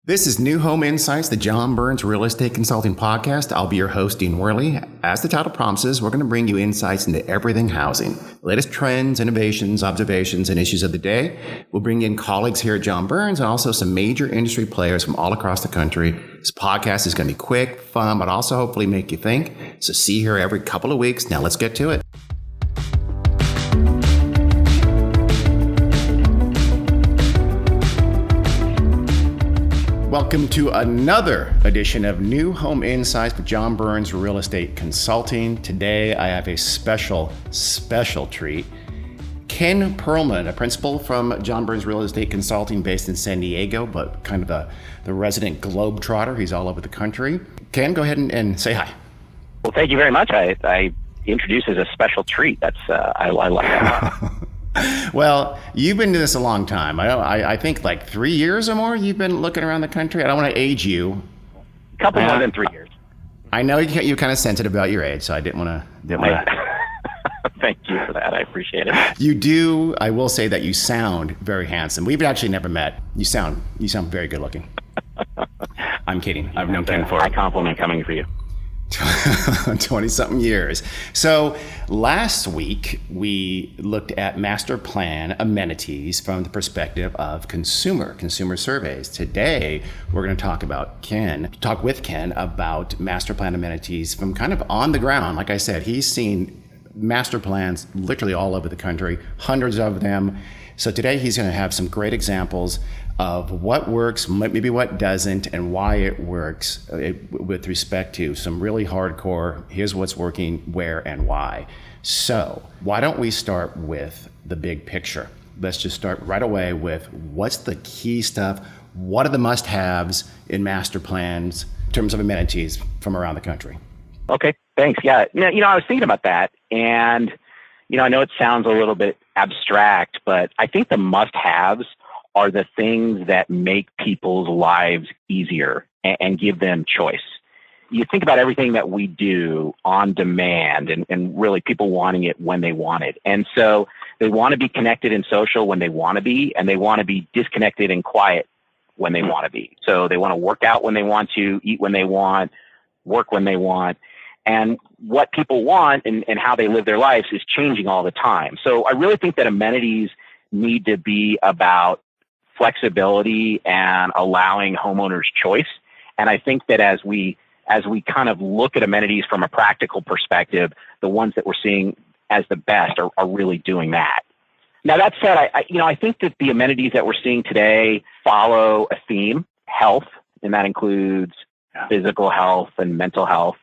This is New Home Insights, the John Burns Real Estate Consulting Podcast. I'll be your host, Dean Worley. As the title promises, we're going to bring you insights into everything housing, latest trends, innovations, observations, and issues of the day. We'll bring in colleagues here at John Burns and also some major industry players from all across the country. This podcast is going to be quick, fun, but also hopefully make you think. So see you here every couple of weeks. Now let's get to it. Welcome to another edition of New Home Insights with John Burns Real Estate Consulting. Today, I have a special treat. Ken Perlman, a principal from John Burns Real Estate Consulting based in San Diego, but kind of the resident globetrotter. He's all over the country. Ken, go ahead and say hi. Well, thank you very much. I introduced as a special treat. That's I like that. Well, you've been doing this a long time. I think like 3 years or more you've been looking around the country. I don't want to age you. A couple more than 3 years. I know you're kind of sensitive about your age, so I didn't want to. Thank you for that. I appreciate it. You do. I will say that you sound very handsome. We've actually never met. You sound very good looking. I'm kidding. I've known Ken for a high compliment coming for you. 20-something years. So last week, we looked at master plan amenities from the perspective of consumer surveys. Today, we're going to talk with Ken about master plan amenities from kind of on the ground. Like I said, he's seen master plans literally all over the country, hundreds of them. So today, he's going to have some great examples of what works, maybe what doesn't, and why it works with respect to some really hardcore, here's what's working, where, and why. So why don't we start with the big picture? Let's just start right away with what's the key stuff? What are the must-haves in master plans in terms of amenities from around the country? Okay, thanks. Yeah, I was thinking about that, and I know it sounds a little bit abstract, but I think the must-haves are the things that make people's lives easier and give them choice. You think about everything that we do on demand and really people wanting it when they want it. And so they want to be connected and social when they want to be, and they want to be disconnected and quiet when they want to be. So they want to work out when they want to, eat when they want, work when they want. And what people want and how they live their lives is changing all the time. So I really think that amenities need to be about flexibility and allowing homeowners choice. And I think that as we kind of look at amenities from a practical perspective, the ones that we're seeing as the best are really doing that. Now, that said, I think that the amenities that we're seeing today follow a theme: health, and that includes physical health and mental health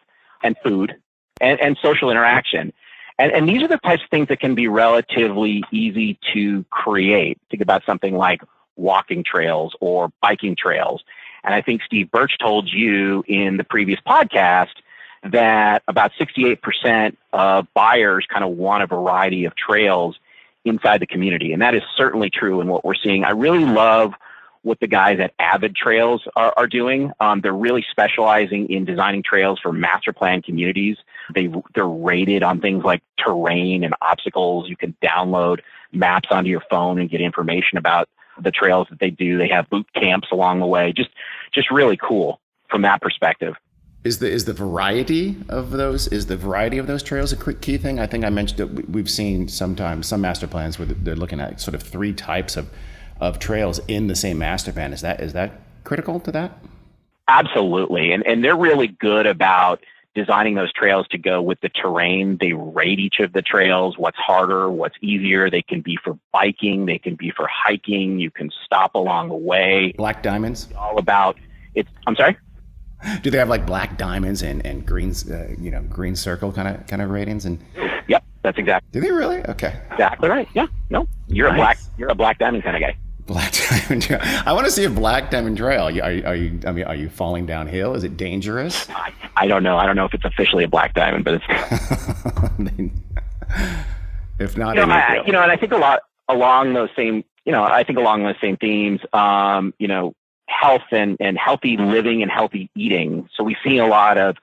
and food and social interaction. And these are the types of things that can be relatively easy to create. Think about something like walking trails or biking trails. And I think Steve Birch told you in the previous podcast that about 68% of buyers kind of want a variety of trails inside the community. And that is certainly true in what we're seeing. I really love what the guys at Avid Trails are doing. They're really specializing in designing trails for master plan communities. They're rated on things like terrain and obstacles. You can download maps onto your phone and get information about the trails that they do. They have boot camps along the way. Just really cool from that perspective. Is the variety of those trails a key thing? I think I mentioned that we've seen sometimes some master plans where they're looking at sort of three types of trails in the same master plan. Is that critical to that? Absolutely. And they're really good about designing those trails to go with the terrain. They rate each of the trails, what's harder, what's easier. They can be for biking. They can be for hiking. You can stop along the way. Black diamonds? All about it. I'm sorry? Do they have like black diamonds and greens, green circle kind of ratings? And Yep, that's exactly. Do they really? Okay. Exactly right. Yeah. No, you're nice. You're a black diamond kind of guy. Black diamond trail. I want to see a black diamond trail. Are you falling downhill? Is it dangerous? I don't know. I don't know if it's officially a black diamond, but it's. If not, and I think a lot along those same, themes. Health and healthy living and healthy eating. So we see a lot of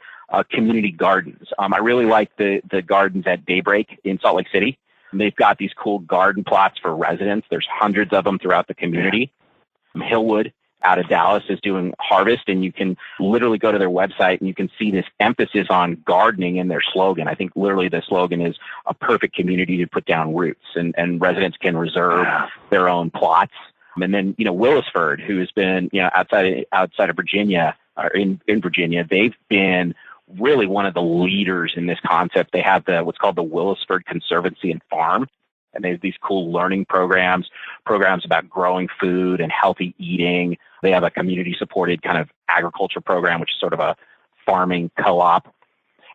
community gardens. I really like the gardens at Daybreak in Salt Lake City. They've got these cool garden plots for residents. There's hundreds of them throughout the community. Hillwood out of Dallas is doing Harvest, and you can literally go to their website and you can see this emphasis on gardening in their slogan. I think literally the slogan is a perfect community to put down roots, and residents can reserve their own plots. And then, Willisford, who has been, outside of Virginia, or in Virginia, they've been really one of the leaders in this concept. They have what's called the Willisford Conservancy and Farm. And they have these cool learning programs about growing food and healthy eating. They have a community-supported kind of agriculture program, which is sort of a farming co-op.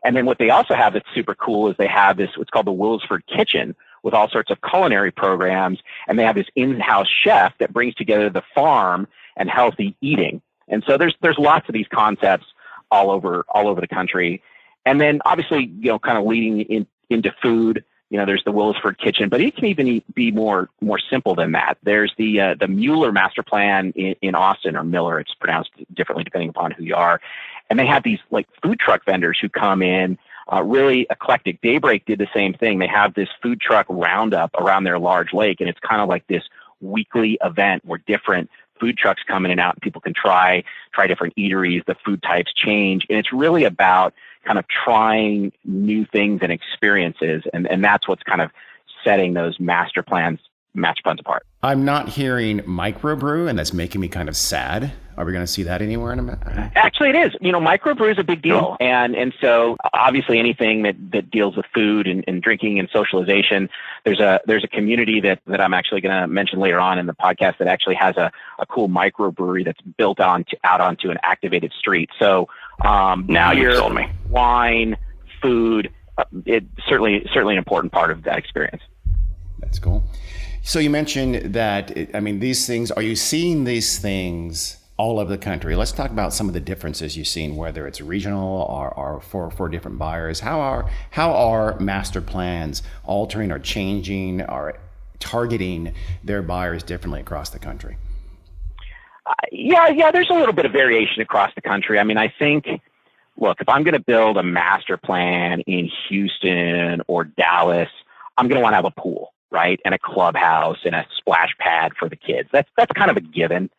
And then what they also have that's super cool is they have this, what's called the Willisford Kitchen, with all sorts of culinary programs. And they have this in-house chef that brings together the farm and healthy eating. And so there's lots of these concepts all over the country. And then obviously, kind of leading into food, there's the Willisford Kitchen, but it can even be more simple than that. There's the Mueller Master Plan in Austin, or Miller, it's pronounced differently depending upon who you are. And they have these like food truck vendors who come in, really eclectic. Daybreak did the same thing. They have this food truck roundup around their large lake, and it's kind of like this weekly event where different food trucks come in and out, and people can try different eateries. The food types change, and it's really about kind of trying new things and experiences. And that's what's kind of setting those master plans apart. I'm not hearing microbrew, and that's making me kind of sad. Are we going to see that anywhere in a minute? Actually, it is. Microbrew is a big deal. And so obviously anything that deals with food and drinking and socialization, there's a community that I'm actually going to mention later on in the podcast that actually has a cool microbrewery that's built out onto an activated street. So now you're sold me. Wine, food, it's certainly an important part of that experience. That's cool. So you mentioned that, these things, are you seeing these things all over the country? Let's talk about some of the differences you've seen, whether it's regional or for different buyers. How are master plans altering or changing or targeting their buyers differently across the country? Yeah, there's a little bit of variation across the country. I think, look, if I'm going to build a master plan in Houston or Dallas, I'm going to want to have a pool, right? And a clubhouse and a splash pad for the kids. That's kind of a given.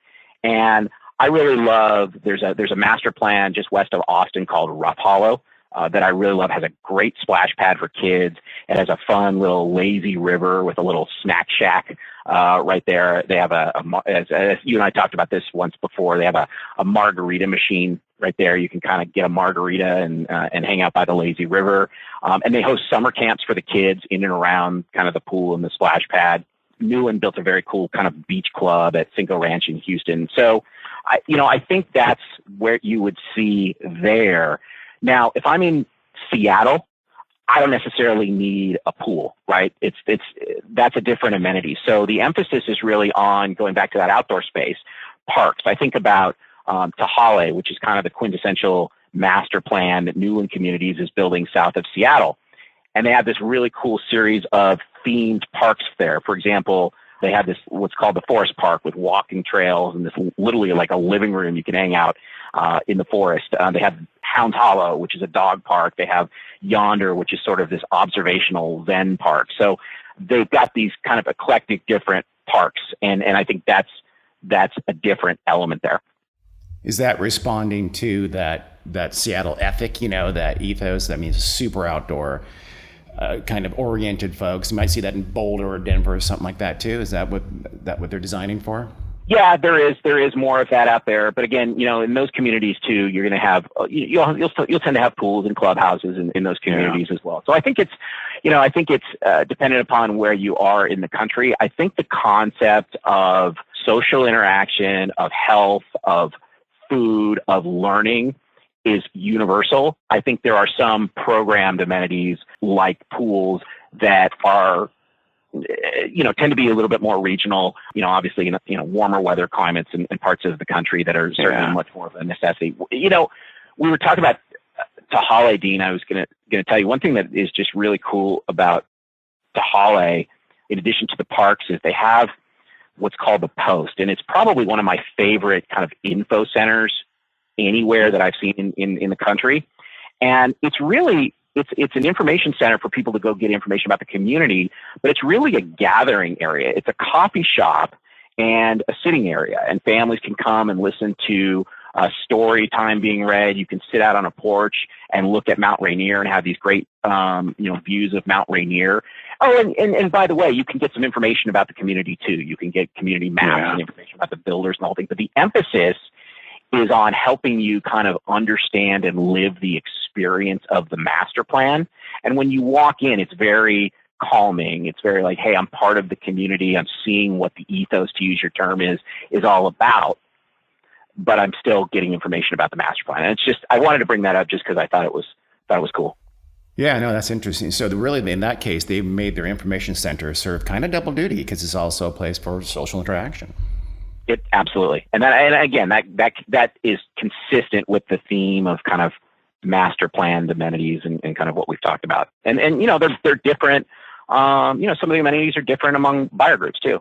And I really love, there's a master plan just west of Austin called Rough Hollow that I really love. Has a great splash pad for kids. It has a fun little lazy river with a little snack shack right there. They have as you and I talked about this once before, they have a margarita machine right there. You can kind of get a margarita and hang out by the lazy river. And they host summer camps for the kids in and around kind of the pool and the splash pad. Newland built a very cool kind of beach club at Cinco Ranch in Houston. So, I think that's where you would see there. Now, if I'm in Seattle, I don't necessarily need a pool, right? That's a different amenity. So the emphasis is really on going back to that outdoor space, parks. I think about Tahale, which is kind of the quintessential master plan that Newland Communities is building south of Seattle. And they have this really cool series of themed parks there. For example, they have this, what's called the Forest Park, with walking trails and this literally like a living room. You can hang out in the forest. They have Hounds Hollow, which is a dog park. They have Yonder, which is sort of this observational Zen park. So they've got these kind of eclectic different parks. And I think that's a different element there. Is that responding to that Seattle ethic, that ethos? That means super outdoor kind of oriented folks. You might see that in Boulder or Denver or something like that too. Is that what they're designing for? Yeah, there is more of that out there. But again, in those communities too, you're going to have you'll tend to have pools and clubhouses in those communities as well. So I think it's dependent upon where you are in the country. I think the concept of social interaction, of health, of food, of learning is universal. I think there are some programmed amenities like pools that are, tend to be a little bit more regional, obviously, warmer weather climates in parts of the country that are certainly much more of a necessity. We were talking about Tahale, Dean. I was going to tell you one thing that is just really cool about Tahale, in addition to the parks, is they have what's called the Post. And it's probably one of my favorite kind of info centers anywhere that I've seen in the country. And it's really, it's an information center for people to go get information about the community, but it's really a gathering area. It's a coffee shop, and a sitting area, and families can come and listen to a story time being read. You can sit out on a porch and look at Mount Rainier and have these great, views of Mount Rainier. Oh, and by the way, you can get some information about the community too. You can get community maps and information about the builders and the whole thing. But the emphasis is on helping you kind of understand and live the experience of the master plan. And when you walk in, it's very calming. It's very like, hey, I'm part of the community. I'm seeing what the ethos, to use your term, is all about. But I'm still getting information about the master plan. And it's just, I wanted to bring that up just because I thought it was cool. Yeah, no, that's interesting. So really, in that case, they've made their information center serve kind of double duty because it's also a place for social interaction. It absolutely, and again, that is consistent with the theme of kind of master planned amenities and kind of what we've talked about. And they're different. Some of the amenities are different among buyer groups too.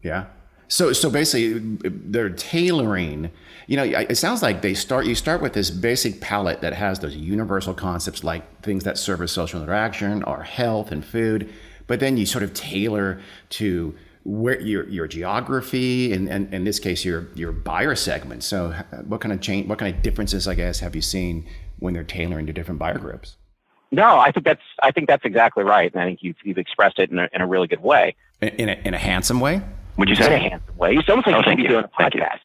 Yeah. So basically, they're tailoring. It sounds like you start with this basic palette that has those universal concepts like things that service social interaction or health and food, but then you sort of tailor to where your geography and in this case your buyer segment. So what kind of differences, I guess, have you seen when they're tailoring to different buyer groups? No, I think that's exactly right, and I think you've expressed it in a really good way. In a handsome way. Would you say? In a handsome way. It's almost like you should be doing a podcast.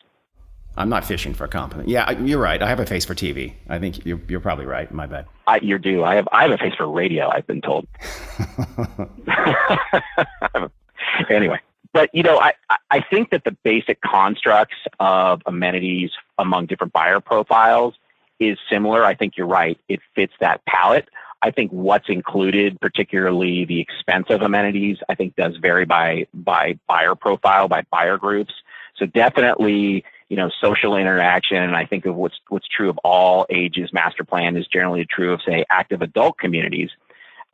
I'm not fishing for a compliment. Yeah, you're right. I have a face for TV. I think you're probably right. My bad. You do. I have a face for radio, I've been told. Anyway, but I think that the basic constructs of amenities among different buyer profiles is similar. I think you're right. It fits that palette. I think what's included, particularly the expense of amenities, I think does vary by buyer profile, by buyer groups. So definitely, social interaction, and I think of what's true of all ages master plan is generally true of, say, active adult communities.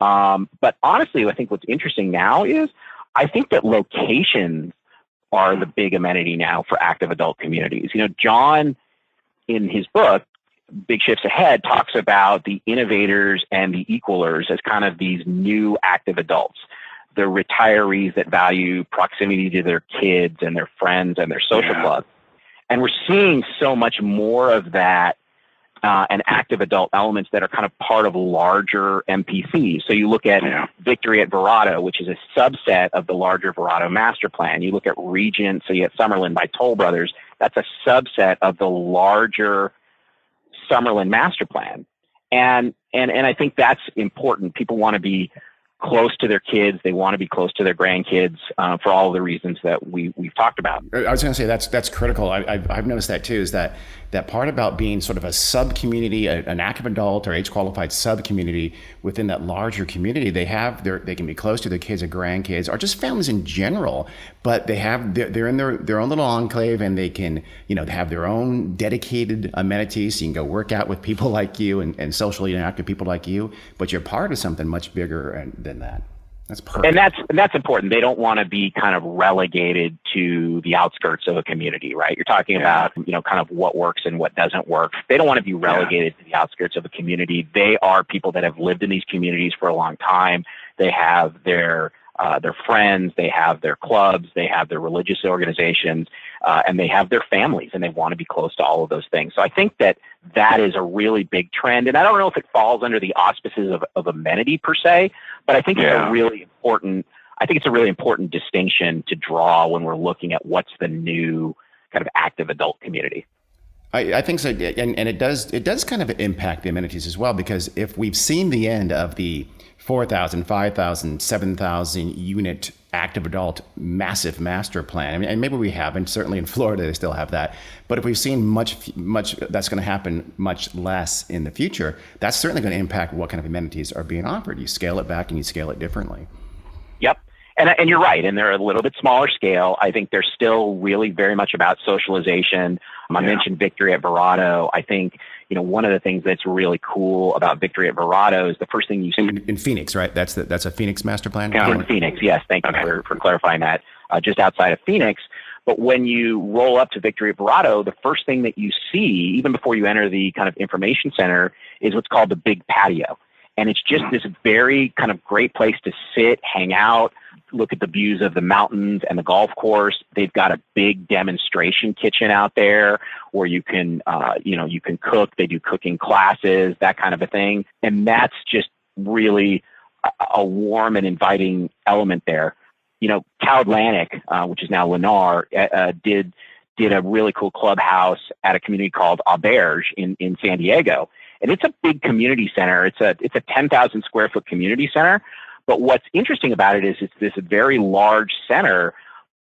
But honestly, I think what's interesting now is I think that locations are the big amenity now for active adult communities. John, in his book, Big Shifts Ahead, talks about the innovators and the equalers as kind of these new active adults, the retirees that value proximity to their kids and their friends and their social clubs. And we're seeing so much more of that and active adult elements that are kind of part of larger MPCs. So you look at Victory at Verrado, which is a subset of the larger Verrado master plan. You look at Regency at Summerlin by Toll Brothers. That's a subset of the larger Summerlin master plan. And I think that's important. People want to be close to their kids. They want to be close to their grandkids for all of the reasons that we've talked about. I was going to say that's critical. I've noticed that too, is that part about being sort of a sub-community, an active adult or age-qualified sub-community within that larger community. They can be close to their kids or grandkids or just families in general, but they're in their own little enclave, and they can have their own dedicated amenities. So you can go work out with people like you and socially interact with people like you, but you're part of something much bigger than that. That's perfect. And that's important. They don't want to be kind of relegated to the outskirts of a community, right? You're talking about, kind of what works and what doesn't work. They don't want to be relegated to the outskirts of a community. They are people that have lived in these communities for a long time. They have their friends, they have their clubs, they have their religious organizations, and they have their families, and they want to be close to all of those things. So I think that is a really big trend. And I don't know if it falls under the auspices of amenity per se, but I think it's a really important distinction to draw when we're looking at what's the new kind of active adult community. I think so, and it does kind of impact the amenities as well, because if we've seen the end of the 4,000, 5,000, 7,000 unit active adult massive master plan, and maybe we haven't, certainly in Florida they still have that, but if we've seen much that's going to happen much less in the future, that's certainly going to impact what kind of amenities are being offered. You scale it back and you scale it differently. Yep. And you're right, and they're a little bit smaller scale. I think they're still really very much about socialization. I mentioned Victory at Verrado. I think, one of the things that's really cool about Victory at Verrado is the first thing you see in Phoenix, right? That's a Phoenix master plan? In Phoenix, yes. Thank you for clarifying that. Just outside of Phoenix. But when you roll up to Victory at Verrado, the first thing that you see, even before you enter the kind of information center, is what's called the big patio. And it's just this very kind of great place to sit, hang out, look at the views of the mountains and the golf course. They've got a big demonstration kitchen out there where you can cook. They do cooking classes, that kind of a thing. And that's just really a warm and inviting element there. Cal Atlantic, which is now Lennar, did a really cool clubhouse at a community called Auberge in San Diego. And it's a big community center. It's a 10,000 square foot community center. But what's interesting about it is it's this very large center.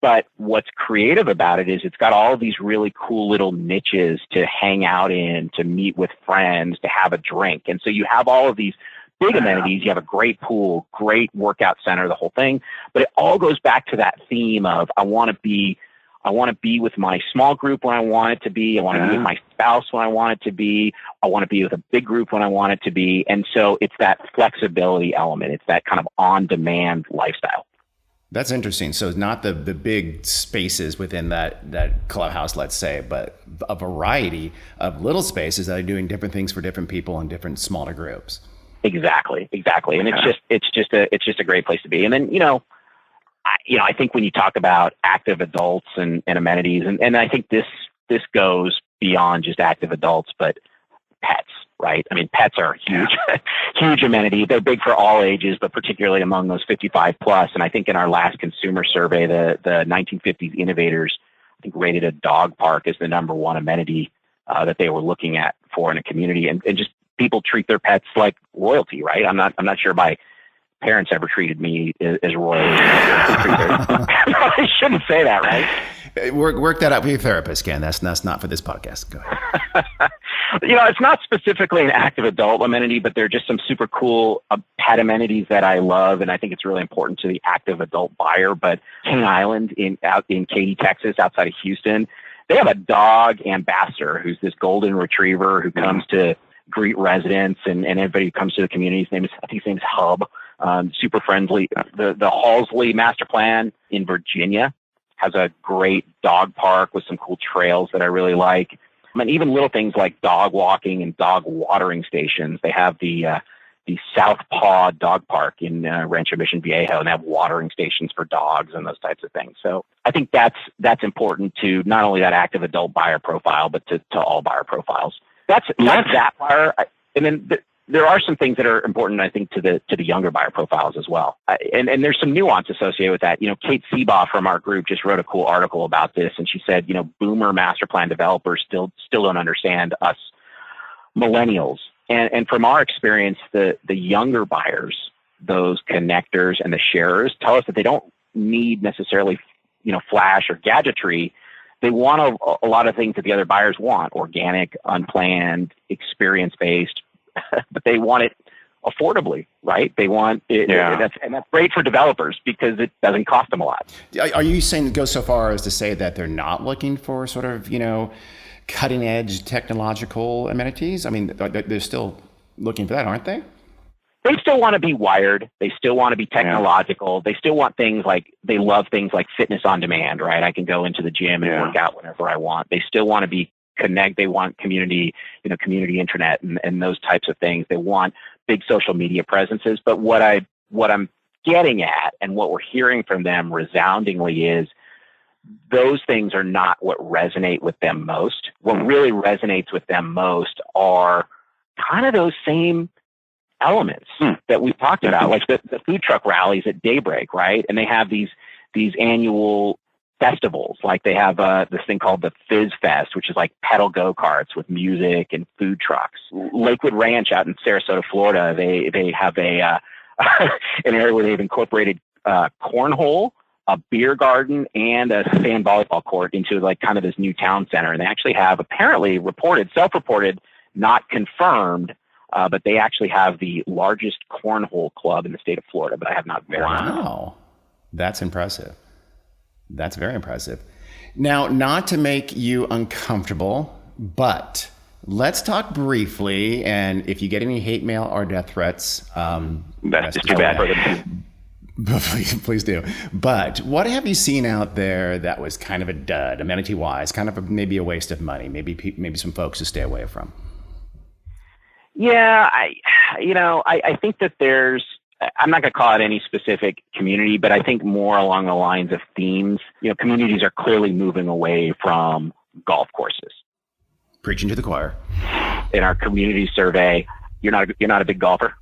But what's creative about it is it's got all of these really cool little niches to hang out in, to meet with friends, to have a drink. And so you have all of these big amenities. You have a great pool, great workout center, the whole thing. But it all goes back to that theme of I want to be with my small group when I want it to be. I want to be with my spouse when I want it to be. I want to be with a big group when I want it to be. And so it's that flexibility element. It's that kind of on-demand lifestyle. That's interesting. So it's not the big spaces within that clubhouse, let's say, but a variety of little spaces that are doing different things for different people in different smaller groups. Exactly. And it's just a great place to be. And then, I think when you talk about active adults and amenities, and I think this goes beyond just active adults, but pets, right? I mean, pets are huge, huge amenity. They're big for all ages, but particularly among those 55 plus. And I think in our last consumer survey, the 1950s innovators, I think, rated a dog park as the number one amenity that they were looking at for in a community. And just people treat their pets like royalty, right? I'm not sure my parents ever treated me as royalty. I shouldn't say that, right? Work that out with your therapist, Ken. That's not for this podcast. Go ahead. It's not specifically an active adult amenity, but there are just some super cool pet amenities that I love, and I think it's really important to the active adult buyer. But King Island out in Katy, Texas, outside of Houston, they have a dog ambassador who's this golden retriever who comes to greet residents and everybody who comes to the community. I think his name is Hub. Super friendly. The Halsley Master Plan in Virginia has a great dog park with some cool trails that I really like. And even little things like dog walking and dog watering stations. They have the South Paw Dog Park in Rancho Mission Viejo, and they have watering stations for dogs and those types of things. So I think that's important to not only that active adult buyer profile, but to all buyer profiles. That's that buyer. And then there are some things that are important, I think, to the younger buyer profiles as well. And there's some nuance associated with that. Kate Seabaugh from our group just wrote a cool article about this, and she said, boomer master plan developers still don't understand us millennials. And from our experience, the younger buyers, those connectors and the sharers, tell us that they don't need necessarily, flash or gadgetry. They want a lot of things that the other buyers want: organic, unplanned, experience-based, but they want it affordably, right? They want it, and that's great for developers because it doesn't cost them a lot. Are you saying to go so far as to say that they're not looking for sort of, cutting edge technological amenities? I mean, they're still looking for that, aren't they? They still want to be wired. They still want to be technological. They still want things like, they love things like fitness on demand, right? I can go into the gym and work out whenever I want. They still want to be connect. They want community, community internet and those types of things. They want big social media presences. But what I'm getting at and what we're hearing from them resoundingly is those things are not what resonate with them most. What really resonates with them most are kind of those same elements that we've talked about, like the food truck rallies at Daybreak, right? And they have these annual festivals. Like they have this thing called the Fizz Fest, which is like pedal go-karts with music and food trucks. Lakewood Ranch out in Sarasota, Florida, they have an area where they've incorporated cornhole, a beer garden, and a sand volleyball court into like kind of this new town center. And they actually have apparently self-reported, not confirmed, but they actually have the largest cornhole club in the state of Florida, but I have not verified. Wow. That's impressive. That's very impressive. Now, not to make you uncomfortable, but let's talk briefly, and if you get any hate mail or death threats, that's too bad for them. Please do. But what have you seen out there that was kind of a dud, amenity-wise, kind of maybe a waste of money, maybe some folks to stay away from? Yeah, I think that there's I'm not going to call it any specific community, but I think more along the lines of themes. Communities are clearly moving away from golf courses. Preaching to the choir. In our community survey, you're not a big golfer?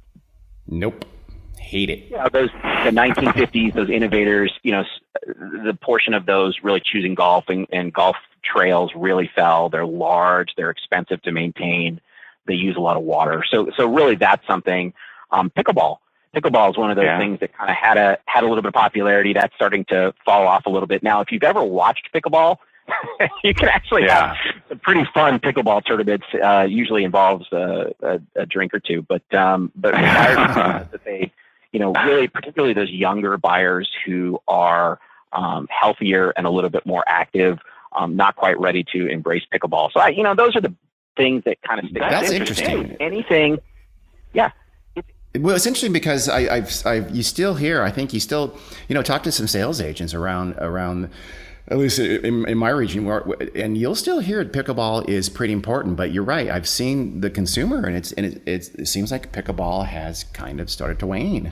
Nope. Hate it. The 1950s, those innovators, the portion of those really choosing golf and golf trails really fell. They're large, they're expensive to maintain, they use a lot of water. So really that's something. Pickleball is one of those things that kind of had a little bit of popularity. That's starting to fall off a little bit. Now, if you've ever watched pickleball, you can actually have some pretty fun pickleball tournaments. Usually involves a drink or two, but that they, really particularly those younger buyers who are healthier and a little bit more active, not quite ready to embrace pickleball. So those are the things that kind of stick. That's interesting. Anything, yeah. Well, it's interesting because you still hear, I think you still, talk to some sales agents around, at least in my region, and you'll still hear pickleball is pretty important. But you're right. I've seen the consumer, and it seems like pickleball has kind of started to wane.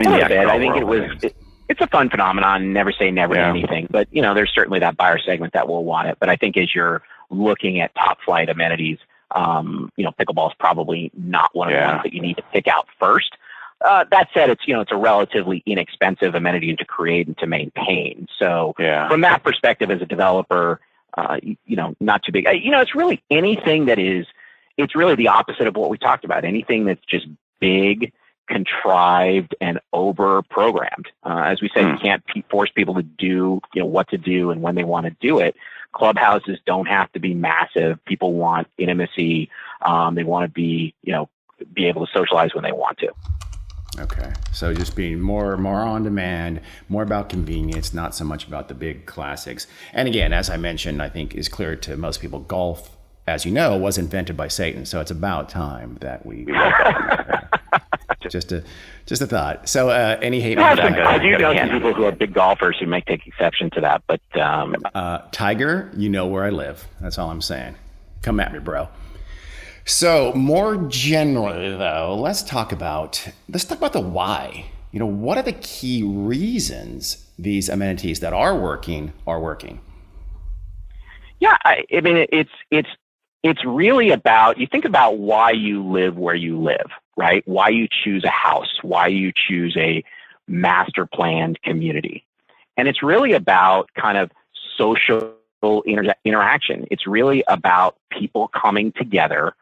I think it's a fun phenomenon. Never say never to anything, but there's certainly that buyer segment that will want it. But I think as you're looking at top flight amenities, pickleball is probably not one of the ones that you need to pick out first. That said, it's a relatively inexpensive amenity to create and to maintain. So from that perspective, as a developer, not too big. It's really anything it's really the opposite of what we talked about. Anything that's just big, contrived, and over programmed. As we said, you can't force people to do what to do and when they want to do it. Clubhouses don't have to be massive. People want intimacy. They want to be able to socialize when they want to. Okay. So just being more on demand, more about convenience, not so much about the big classics. And again, as I mentioned, I think is clear to most people, golf, as you know, was invented by Satan. So it's about time that we just a thought. So any hate? I do know some people who are big golfers who may take exception to that, but Tiger, where I live. That's all I'm saying. Come at me, bro. So more generally, though, let's talk about the why. What are the key reasons these amenities that are working are working? Yeah, I mean, it's really about, you think about why you live where you live, right? Why you choose a house, why you choose a master planned community. And it's really about kind of social interaction. It's really about people coming together,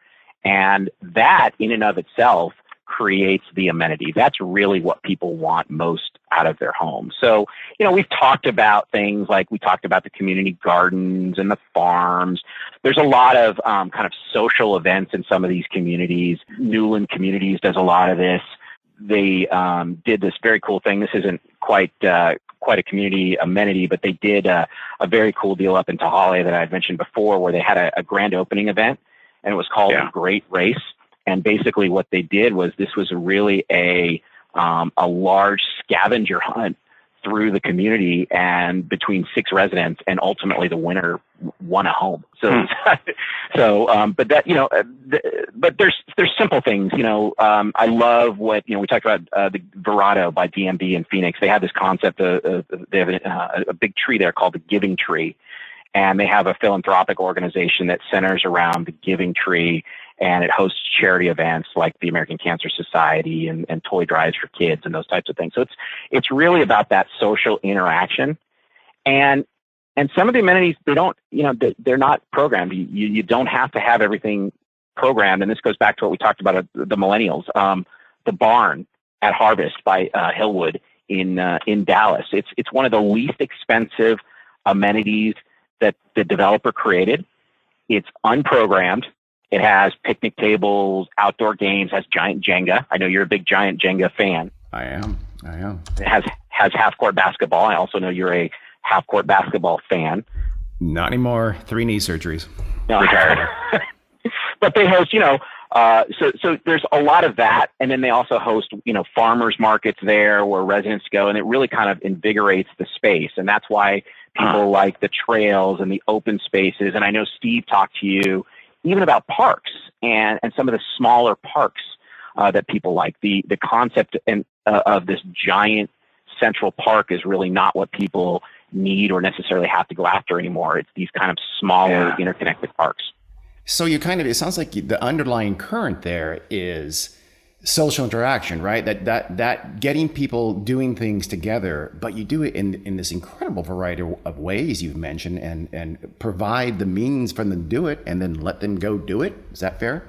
and that in and of itself creates the amenity. That's really what people want most out of their home. So, we've talked about things like we talked about the community gardens and the farms. There's a lot of kind of social events in some of these communities. Newland Communities does a lot of this. They did this very cool thing. This isn't quite a community amenity, but they did a very cool deal up in Tahale that I had mentioned before, where they had a grand opening event, and it was called the Great Race. And basically what they did was, this was really a large scavenger hunt through the community and between 6 residents, and ultimately the winner won a home. So, but that, but there's simple things, I love what, we talked about, the Verado by DMB in Phoenix. They have this concept of they have a big tree there called the Giving Tree. And they have a philanthropic organization that centers around the Giving Tree, and it hosts charity events like the American Cancer Society and toy drives for kids and those types of things. So it's really about that social interaction. And some of the amenities, they don't, they're not programmed. You don't have to have everything programmed. And this goes back to what we talked about, the millennials. The barn at Harvest by Hillwood in Dallas. It's one of the least expensive amenities that the developer created. It's unprogrammed. It has picnic tables, outdoor games, has giant Jenga. I know you're a big giant Jenga fan. I am. It has half-court basketball. I also know you're a half-court basketball fan. Not anymore. 3 knee surgeries. No, retired. But they host, so there's a lot of that. And then they also host, farmers markets there where residents go, and it really kind of invigorates the space. And that's why people like the trails and the open spaces. And I know Steve talked to you even about parks and some of the smaller parks that people like. The concept of this giant central park is really not what people need or necessarily have to go after anymore. It's these kind of smaller, interconnected parks. So it sounds like the underlying current there is social interaction, right? That getting people doing things together, but you do it in this incredible variety of ways you've mentioned, and provide the means for them to do it, and then let them go do it. Is that fair?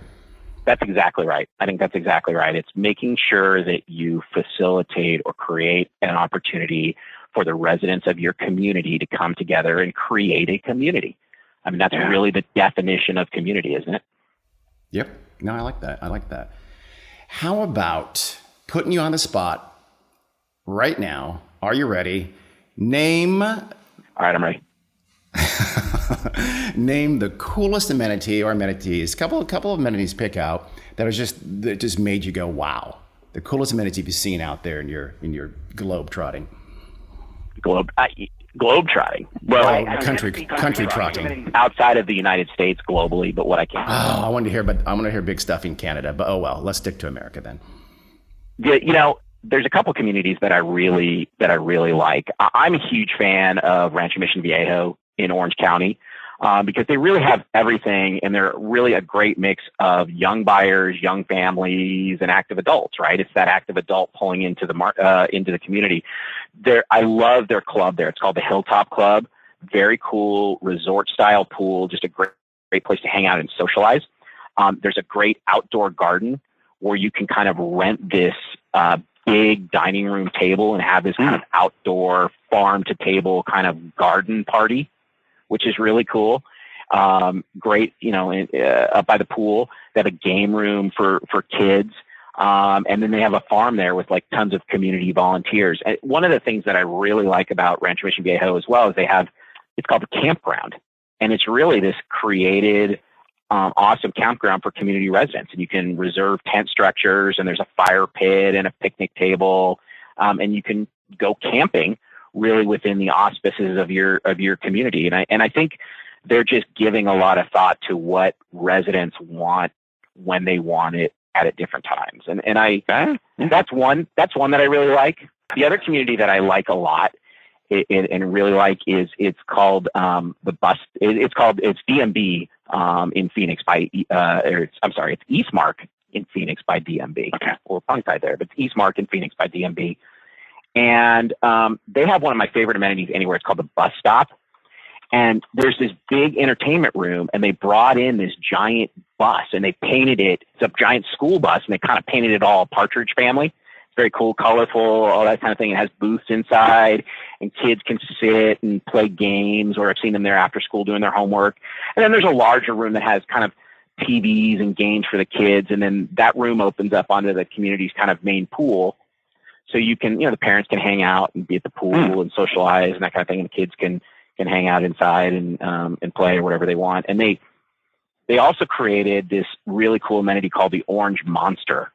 That's exactly right. I think that's exactly right. It's making sure that you facilitate or create an opportunity for the residents of your community to come together and create a community. I mean, that's really the definition of community, isn't it? Yep. No, I like that. How about putting you on the spot right now? Are you ready? Name. All right, I'm ready. Name the coolest amenity or amenities. Couple of amenities pick out that just made you go, wow. The coolest amenity you've seen out there in your globe trotting. Globe trotting. Well, country trotting. Outside of the United States, globally, but what I can. I want to hear big stuff in Canada, but oh well, let's stick to America then. Yeah, there's a couple communities that I really like. I'm a huge fan of Rancho Mission Viejo in Orange County because they really have everything, and they're really a great mix of young buyers, young families, and active adults. Right? It's that active adult pulling into the community. I love their club there. It's called the Hilltop Club. Very cool resort style pool. Just a great place to hang out and socialize. There's a great outdoor garden where you can kind of rent this big dining room table and have this kind of outdoor farm to table kind of garden party, which is really cool. Great, up by the pool. They have a game room for kids. And then they have a farm there with like tons of community volunteers. And one of the things that I really like about Rancho Mission Viejo as well is it's called the campground. And it's really this created, awesome campground for community residents. And you can reserve tent structures, and there's a fire pit and a picnic table. And you can go camping really within the auspices of your community. And I think they're just giving a lot of thought to what residents want when they want it at different times. That's one that I really like. The other community that I like a lot and really like is it's called it's DMB in Phoenix by it's Eastmark in Phoenix by DMB. Okay. Or tongue tied there, but it's Eastmark in Phoenix by DMB. And they have one of my favorite amenities anywhere. It's called the Bus Stop. And there's this big entertainment room, and they brought in this giant bus, and they painted it. It's a giant school bus, and they kind of painted it all Partridge Family. It's very cool, colorful, all that kind of thing. It has booths inside, and kids can sit and play games, or I've seen them there after school doing their homework. And then there's a larger room that has kind of TVs and games for the kids, and then that room opens up onto the community's kind of main pool. So you can, the parents can hang out and be at the pool and socialize and that kind of thing, and the kids can hang out inside and play or whatever they want. And they also created this really cool amenity called the Orange Monster,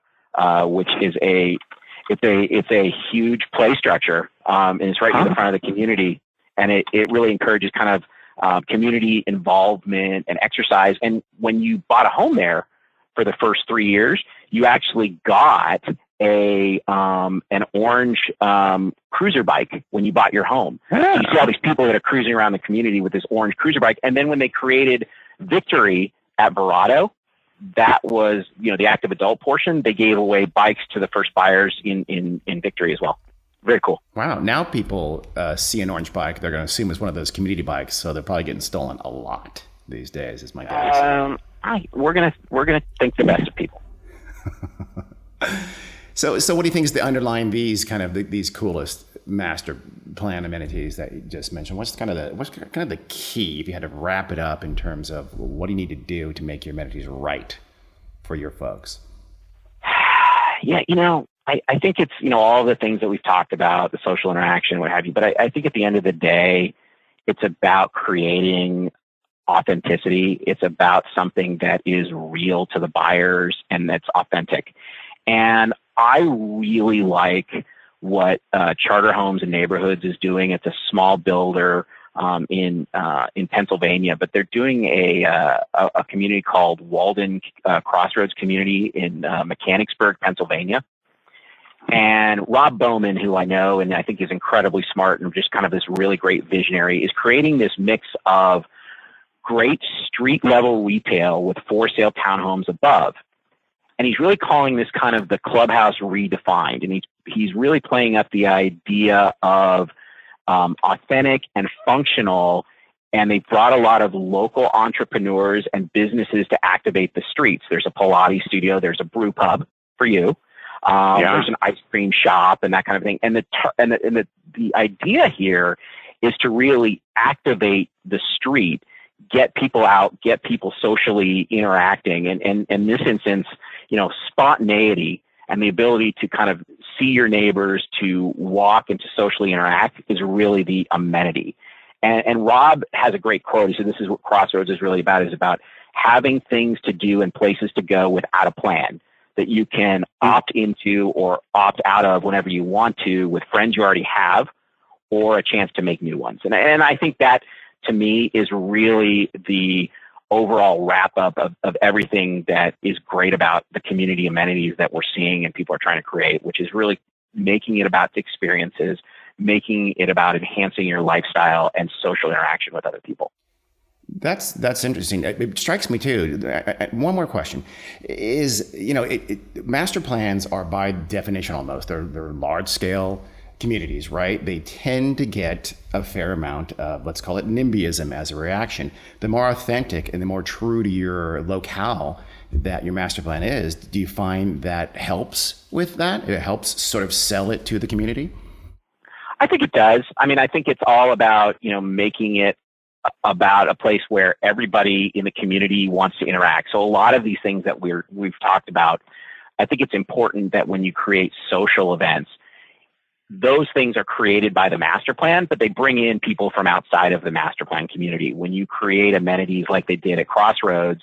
which is it's a huge play structure, and it's right in the front of the community, and it really encourages kind of community involvement and exercise. And when you bought a home there for the first 3 years, you actually got an orange cruiser bike when you bought your home. So you see all these people that are cruising around the community with this orange cruiser bike. And then when they created Victory at Verrado, that was, the active adult portion. They gave away bikes to the first buyers in Victory as well. Very cool. Wow. Now people see an orange bike, they're going to assume it's one of those community bikes. So they're probably getting stolen a lot these days, is my guess. We're gonna think the best of people. So what do you think is the underlying these coolest master plan amenities that you just mentioned? What's kind of the key, if you had to wrap it up in terms of what do you need to do to make your amenities right for your folks? Yeah, I think it's, all the things that we've talked about, the social interaction, what have you. But I think at the end of the day, it's about creating authenticity. It's about something that is real to the buyers and that's authentic. And I really like what Charter Homes and Neighborhoods is doing. It's a small builder. in Pennsylvania, but they're doing a community called Walden Crossroads Community in Mechanicsburg, Pennsylvania. And Rob Bowman, who I know and I think is incredibly smart and just kind of this really great visionary, is creating this mix of great street level retail with for sale townhomes above. And he's really calling this kind of the clubhouse redefined. And he's really playing up the idea of authentic and functional. And they brought a lot of local entrepreneurs and businesses to activate the streets. There's a Pilates studio. There's a brew pub for you. There's an ice cream shop and that kind of thing. And the idea here is to really activate the street, get people out, get people socially interacting. And in this instance, spontaneity and the ability to kind of see your neighbors, to walk and to socially interact is really the amenity. And Rob has a great quote. He said, this is what Crossroads is really about, is about having things to do and places to go without a plan that you can opt into or opt out of whenever you want to with friends you already have or a chance to make new ones. And I think that, to me, is really the overall wrap up of everything that is great about the community amenities that we're seeing and people are trying to create, which is really making it about the experiences, making it about enhancing your lifestyle and social interaction with other people. That's interesting. It strikes me too. One more question is, master plans are by definition almost, they're large scale communities, right? They tend to get a fair amount of, let's call it NIMBYism as a reaction. The more authentic and the more true to your locale that your master plan is, do you find that helps with that? It helps sort of sell it to the community? I think it does. I mean, I think it's all about, making it about a place where everybody in the community wants to interact. So a lot of these things that we've talked about, I think it's important that when you create social events, those things are created by the master plan, but they bring in people from outside of the master plan community. When you create amenities like they did at Crossroads,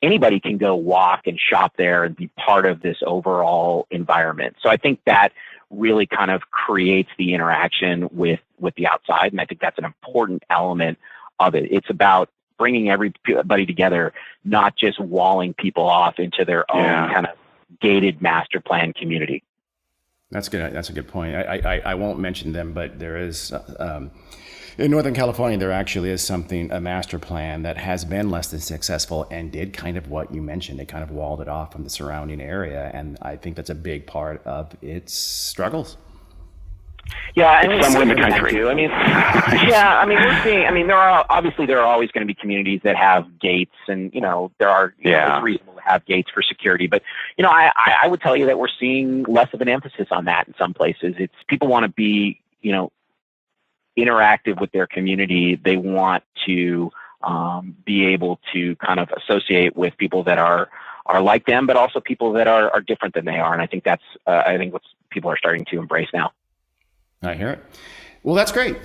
anybody can go walk and shop there and be part of this overall environment. So I think that really kind of creates the interaction with the outside. And I think that's an important element of it. It's about bringing everybody together, not just walling people off into their own kind of gated master plan community. That's good. That's a good point. I won't mention them, but there is in Northern California, there actually is a master plan that has been less than successful and did kind of what you mentioned. It kind of walled it off from the surrounding area, and I think that's a big part of its struggles. Yeah, and somewhere in the country too. I mean, we're seeing. There are always going to be communities that have gates, and it's reasonable to have gates for security. But I would tell you that we're seeing less of an emphasis on that in some places. It's people want to be interactive with their community. They want to be able to kind of associate with people that are like them, but also people that are different than they are. And I think that's what people are starting to embrace now. I hear it. Well, that's great.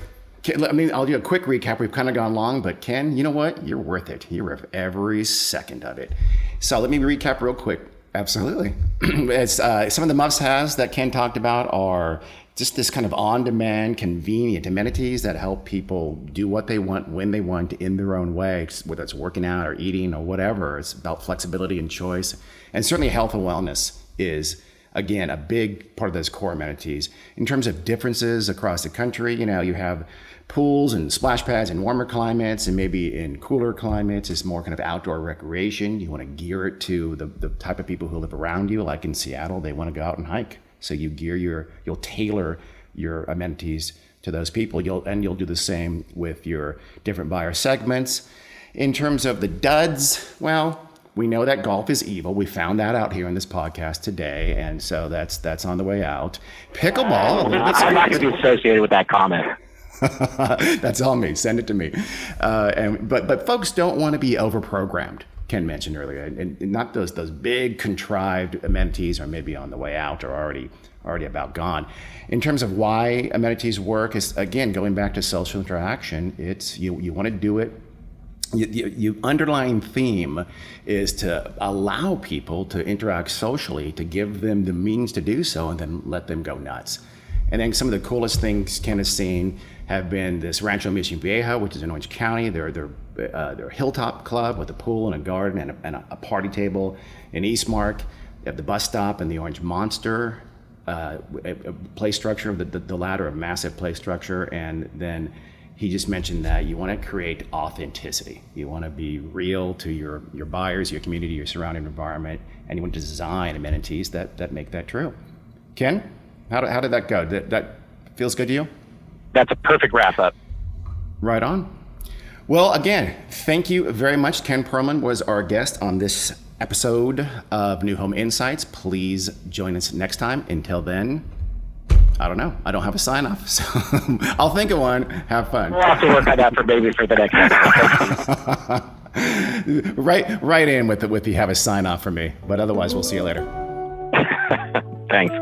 I'll do a quick recap. We've kind of gone long, but Ken, you know what? You're worth it. You're worth every second of it. So let me recap real quick. Absolutely. Some of the must-haves that Ken talked about are just this kind of on-demand, convenient amenities that help people do what they want, when they want, in their own way, whether it's working out or eating or whatever. It's about flexibility and choice. And certainly health and wellness is, again, a big part of those core amenities. In terms of differences across the country, you have pools and splash pads in warmer climates, and maybe in cooler climates, it's more kind of outdoor recreation. You want to gear it to the type of people who live around you. Like in Seattle, they want to go out and hike. So you'll tailor your amenities to those people. You'll do the same with your different buyer segments. In terms of the duds, well, we know that golf is evil. We found that out here in this podcast today, and so that's on the way out. Pickleball, a little bit. I'm not going to be associated with that comment. That's on me. Send it to me. But folks don't want to be overprogrammed. Ken mentioned earlier, and not those big contrived amenities are maybe on the way out or already about gone. In terms of why amenities work, is again going back to social interaction. It's you want to do it. Your underlying theme is to allow people to interact socially, to give them the means to do so, and then let them go nuts. And then some of the coolest things Ken has seen have been this Rancho Mission Viejo, which is in Orange County. They're a hilltop club with a pool and a garden and a party table. In Eastmark, they have the bus stop and the Orange Monster a play structure, the latter, a massive play structure. And then he just mentioned that you want to create authenticity. You want to be real to your buyers, your community, your surrounding environment, and you want to design amenities that make that true. Ken, how did that go? That feels good to you? That's a perfect wrap up. Right on. Well, again, thank you very much. Ken Perlman was our guest on this episode of New Home Insights. Please join us next time. Until then, I don't know. I don't have a sign off, so I'll think of one. Have fun. We'll have to work on that for the next episode. right in with the have a sign off for me. But otherwise, we'll see you later. Thanks.